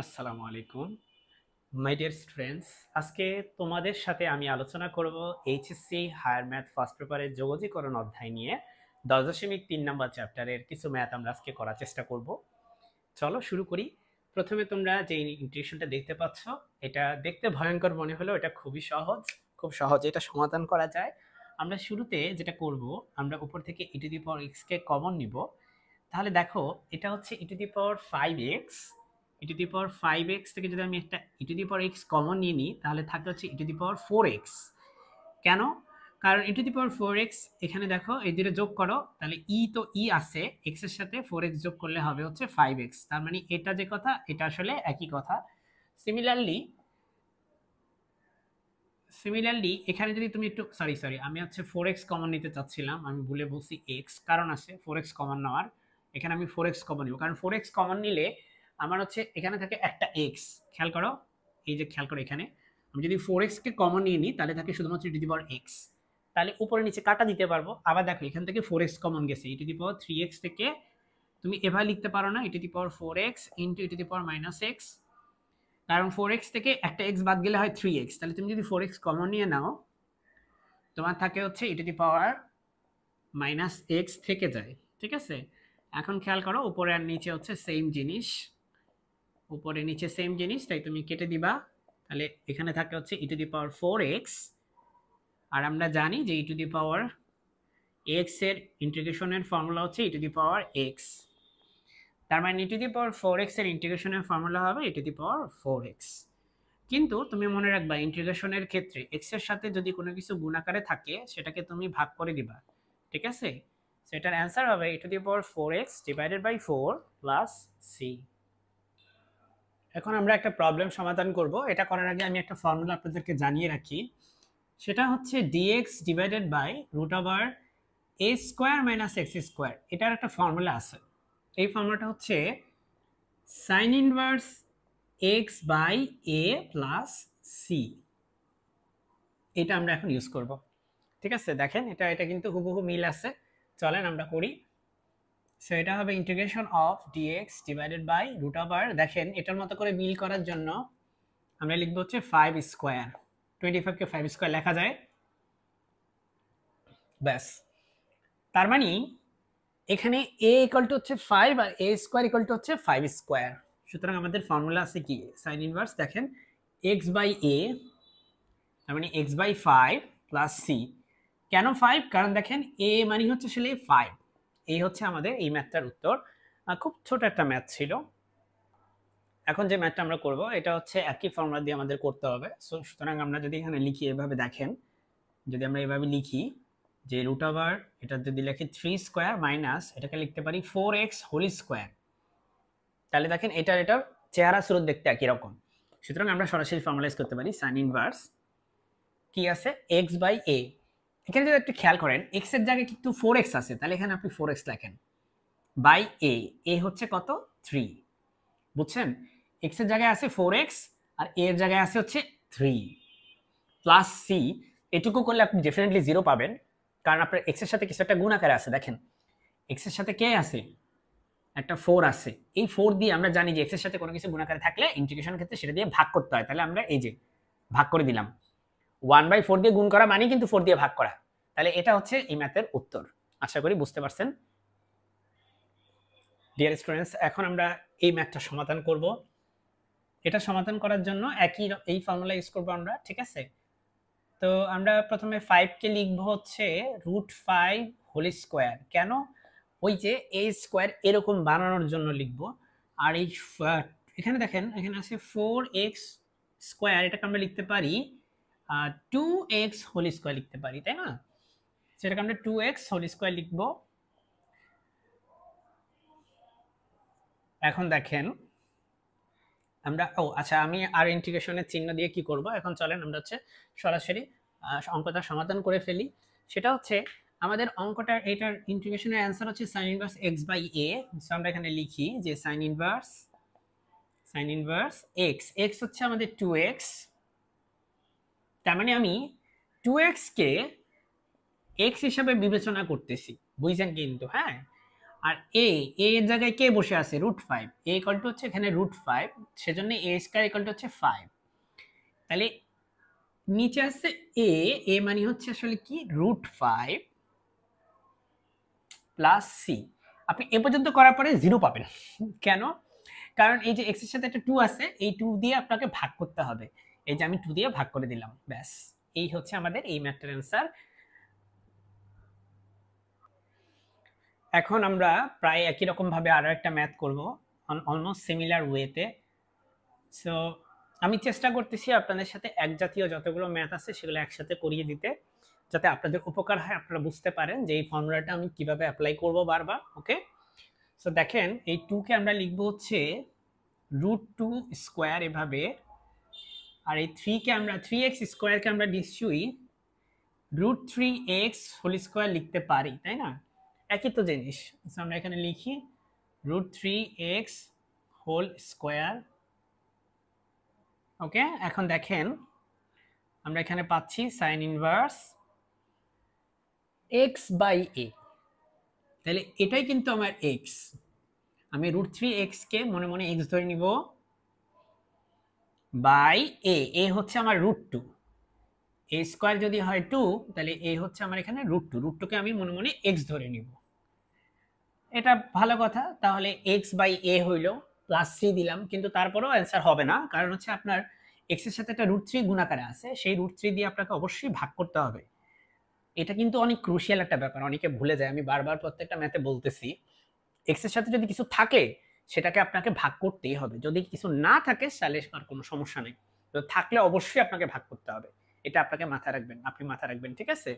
আসসালামু আলাইকুম my dear students. আজকে তোমাদের সাথে আমি আলোচনা করব এইচএসসি হায়ার ম্যাথ ফার্স্ট পেপারের যোগজীকরণ অধ্যায় নিয়ে 10.3 নম্বর চ্যাপ্টারের কিছু ম্যাথ আমরা আজকে করার চেষ্টা করব। চলো শুরু করি। প্রথমে তোমরা যে ইন্টিগ্রেশনটা দেখতে পাচ্ছ, এটা দেখতে ভয়ঙ্কর মনে হলেও এটা খুবই সহজ, খুব সহজে এটা সমাধান করা যায়। আমরা শুরুতে যেটা করব, আমরা উপর থেকে e to the power x K common নিব। তাহলে দেখো এটা হচ্ছে e to the power 5x, e to the power 5x থেকে যদি আমি একটা e to the power x common নিয়ে নিই তাহলে থাকে হচ্ছে e to the power 4x। কেন? কারণ e to the power 4x এখানে দেখো এই দুটো যোগ করো, তাহলে তো আছে, x এর সাথে 4x যোগ করলে হবে হচ্ছে 5x। তার মানে এটা যে কথা এটা আসলে একই কথা। সিমিলারলি এখানে যদি তুমি একটু সরি আমি হচ্ছে 4x কমন নিতে চাচ্ছিলাম, আমি ভুলে বলছি x, কারণ আছে 4x কমন নেওয়ার। এখানে আমি 4x কমন নিব, কারণ 4x কমন নিলে আমার হচ্ছে এখানে থাকে একটা x। খেয়াল করো, এই যে খেয়াল করো এখানে আমি যদি 4x কে কমন নিয়ে নিই তাহলে থাকে শুধুমাত্র e to the power x। তাহলে উপরে নিচে কাটা দিতে পারবো। আবার দেখো এখান থেকে 4x কমন গেছে, e to the power 3x থেকে তুমি এভাবে লিখতে পারো না, e to the power 4x into e to the power -x। কারণ 4x থেকে একটা x বাদ গেলে হয় 3x, তাহলে তুমি যদি 4x কমন নিয়ে নাও তোমার থাকে হচ্ছে e to the power -x থেকে যায়। ঠিক আছে, এখন খেয়াল করো উপরে আর নিচে হচ্ছে সেম জিনিস, উপরে নিচে সেম জিনিস, তাই তুমি কেটে দিবা। তাহলে এখানে থাকে হচ্ছে e to the power 4x, আর আমরা জানি যে e to the power x এর ইন্টিগ্রেশনের ফর্মুলা হচ্ছে e to the power x। তার মানে e to the power 4x এর ইন্টিগ্রেশনের ফর্মুলা হবে e to the power 4x। কিন্তু তুমি মনে রাখবা ইন্টিগ্রেশনের ক্ষেত্রে x এর সাথে যদি কোনো কিছু গুণাকারে থাকে সেটাকে তুমি ভাগ করে দিবা। ঠিক আছে, সেটার অ্যান্সার হবে e to the power 4x divided by 4 plus c। এখন আমরা একটা প্রবলেম সমাধান করব। এটা করার আগে আমি একটা ফর্মুলা আপনাদেরকে জানিয়ে রাখি, সেটা হচ্ছে dx divided by root over a square minus x square. এটার একটা ফর্মুলা আছে, এই ফর্মুলাটা হচ্ছে sine inverse x by a plus c। এটা আমরা এখন ইউজ করব। ঠিক আছে, দেখেন এটা এটা কিন্তু হুবহু মিল আছে, চলেন আমরা করি। সো এটা হবে integration of dx divided by root over, দেখেন এটার মতো করে মিল করার জন্য আমরা লিখবো হচ্ছে 5 স্কোয়ার। 25 কে 5 স্কোয়ার লেখা যায়, ব্যাস। তার মানে এখানে a ইকুয়াল টু হচ্ছে 5 আর a স্কোয়ার ইকুয়াল টু হচ্ছে 5 স্কোয়ার। সুতরাং আমাদের ফর্মুলা আছে কি, সাইন ইনভার্স, দেখেন x বাই a, তার মানে x বাই 5 প্লাস c। কেন 5? কারণ দেখেন a মানে হচ্ছে আসলে 5। এই হচ্ছে আমাদের এই ম্যাথটার উত্তর। খুব ছোট একটা ম্যাথ ছিল। এখন যে ম্যাথটা আমরা করব এটা হচ্ছে একই ফর্মুলা দিয়ে আমাদের করতে হবে। সুতরাং আমরা যদি এখানে লিখি এভাবে, দেখেন যদি আমরা এভাবে লিখি যে রুট ওভার, এটা যদি লিখি 3 স্কোয়ার মাইনাস এটাকে লিখতে পারি 4x হোল স্কোয়ার, তাহলে দেখেন এটার চেহারা স্রোত দেখতে একই রকম। সুতরাং আমরা সরাসরি ফর্মালাইজ করতে পারি সাইন ইনভার্স কি আছে x বাই a। এখানে যদি একটু খেয়াল করেন x এর জায়গায় কিন্তু 4x আছে, তাহলে এখানে আপনি 4x লেখেন বাই a হচ্ছে কত 3, বুঝছেন? x এর জায়গায় আছে 4x আর a এর জায়গায় আছে হচ্ছে 3 প্লাস c। এটুকু করলে আপনি ডেফিনেটলি 0 পাবেন, কারণ আপনার x এর সাথে কিছু একটা গুণ আকারে আছে। দেখেন x এর সাথে কে আছে, একটা 4 আছে। এই 4 দিয়ে আমরা জানি যে x এর সাথে কোনো কিছু গুণ আকারে থাকলে ইন্টিগ্রেশনের ক্ষেত্রে সেটা দিয়ে ভাগ করতে হয়। তাহলে আমরা এই যে ভাগ করে দিলাম, 1/4 দিয়ে গুণ করা মানে কিন্তু 4 দিয়ে ভাগ করা। তাহলে এটা হচ্ছে এই ম্যাথের উত্তর। আশা করি বুঝতে পারছেন ডিয়ার স্টুডেন্টস। এখন আমরা এই ম্যাথটা সমাধান করব। এটা সমাধান করার জন্য একই এই ফর্মুলা ইউজ করব আমরা। ঠিক আছে, তো আমরা প্রথমে 5 কে লিখব হচ্ছে √5 হোল স্কোয়ার। কেন? ওই যে a স্কোয়ার এরকম বানানোর জন্য লিখব। আর এই এখানে দেখেন এখানে আছে 4x স্কোয়ার, এটাকে আমরা লিখতে পারি 2x হোল স্কোয়ার লিখতে পারি, তাই না? সেটাকে আমরা 2x হোল স্কোয়ার লিখব। এখন দেখেন আমরা আচ্ছা আমি আর ইন্টিগ্রেশনের চিহ্ন দিয়ে কি করব, এখন চলেন আমরা হচ্ছে সরাসরি অঙ্কটা সমাধান করে ফেলি। সেটা হচ্ছে আমাদের অঙ্কটার এটার ইন্টিগ্রেশনের অ্যান্সার হচ্ছে sin inverse x by a। So আমরা এখানে লিখি যে sin ইনভার্স x হচ্ছে আমাদের 2x। তার মানে আমি 2x কে x হিসাবে বিবেচনা করতেছি, বুঝছেন কিন্তু? হ্যাঁ, আর এ এর জায়গায় কে বসে আছে √5, এ ইকুয়াল টু হচ্ছে এখানে √5, সেজন্য এ স্কয়ার ইকুয়াল টু হচ্ছে 5। তাহলে নিচে আছে এ, এ মানে হচ্ছে আসলে কি √5 প্লাস সি। আপনি এ পর্যন্ত করার পরে 0 পাবেন। কেন? কারণ এই যে এক্স এর সাথে একটা 2 আছে, এই 2 দিয়ে আপনাকে ভাগ করতে হবে। এই যে আমি 2 দিয়ে ভাগ করে দিলাম, ব্যাস। এই হচ্ছে আমাদের এই ম্যাথটার অ্যান্সার। এখন আমরা প্রায় একই রকম ভাবে আরো একটা ম্যাথ করব, অলমোস্ট সিমিলার ওয়েতে। সো আমি চেষ্টা করতেছি আপনাদের সাথে এক জাতীয় যতগুলো ম্যাথ আছে সেগুলো একসাথে করিয়ে দিতে, যাতে আপনাদের উপকার হয়, আপনারা বুঝতে পারেন যে এই ফর্মুলাটা আমি কিভাবে অ্যাপ্লাই করব বারবার। ওকে, সো দেখেন এই 2 কে আমরা লিখবো হচ্ছে √2 স্কয়ার এভাবে, আর এই 3 কে আমরা 3x স্কয়ার কে আমরা নিশ্চয়ই √3x হোল স্কয়ার লিখতে পারি, তাই না? একই তো জিনিস। সো আমরা এখানে লিখি √3x হোল স্কয়ার। ওকে, এখন দেখেন আমরা এখানে পাচ্ছি sine inverse x by a। তাহলে এটাই কিন্তু আমার x। আমি √3x কে মনে মনে x ধরে নিব, বাই a হচ্ছে আমার √2। a স্কয়ার যদি হয় 2, তাহলে a হচ্ছে আমার এখানে √2, √2 কে আমি মনে মনে x ধরে নিব। এটা ভালো কথা, তাহলে x বাই a হইল, প্লাস c দিলাম, কিন্তু তারপরেও অ্যান্সার হবে না, কারণ হচ্ছে আপনার x এর সাথে একটা √3 গুণাকারে আছে, সেই √3 দিয়ে আপনাকে অবশ্যই ভাগ করতে হবে। এটা কিন্তু অনেক ক্রুশিয়াল একটা ব্যাপার, অনেকে ভুলে যায়। আমি বারবার প্রত্যেকটা ম্যাথে বলতেছি, x এর সাথে যদি কিছু থাকে সেটাকে আপনাকে ভাগ করতেই হবে, যদি কিছু না থাকে তাহলে আর কোনো সমস্যা নেই, তো থাকলে অবশ্যই আপনাকে ভাগ করতে হবে। এটা আপনাকে মাথায় রাখবেন, আপনি মাথায় রাখবেন, ঠিক আছে?